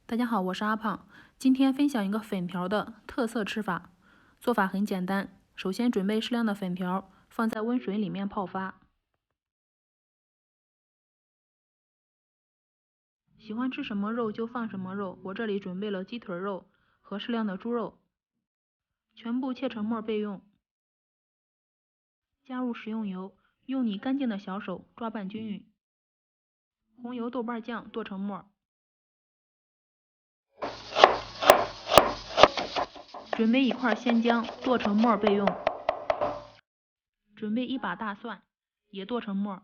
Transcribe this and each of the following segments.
大家好，我是阿胖，今天分享一个粉条的特色吃法。做法很简单，首先准备适量的粉条，放在温水里面泡发。喜欢吃什么肉就放什么肉，我这里准备了鸡腿肉和适量的猪肉，全部切成末备用。加入食用油，用你干净的小手抓拌均匀。红油豆瓣酱剁成末。准备一块鲜姜，剁成末备用。准备一把大蒜，也剁成末。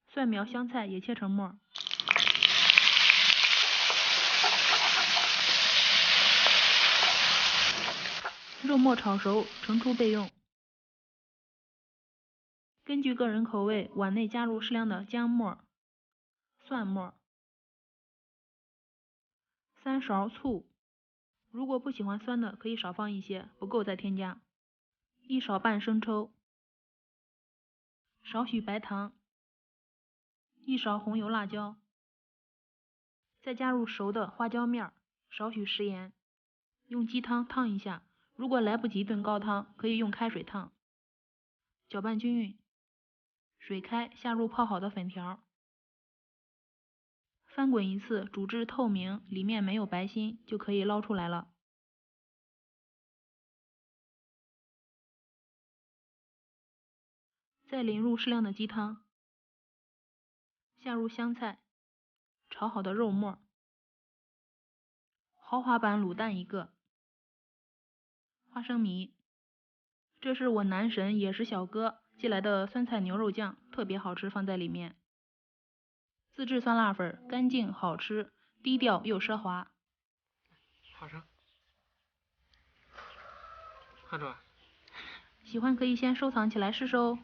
蒜苗、香菜也切成末。肉末炒熟，盛出备用。根据个人口味，碗内加入适量的姜末、蒜末，3勺醋。如果不喜欢酸的，可以少放一些，不够再添加。1勺半生抽，少许白糖，1勺红油辣椒，再加入熟的花椒面，少许食盐，用鸡汤烫一下。如果来不及炖高汤，可以用开水烫。搅拌均匀，水开，下入泡好的粉条。翻滚一次，煮至透明，里面没有白心，就可以捞出来了。再淋入适量的鸡汤，下入香菜，炒好的肉末，豪华版卤蛋1个，花生米。这是我男神也是小哥寄来的酸菜牛肉酱，特别好吃，放在里面。自制酸辣粉，干净好吃，低调又奢华。好吃，看着吧。喜欢可以先收藏起来试试哦。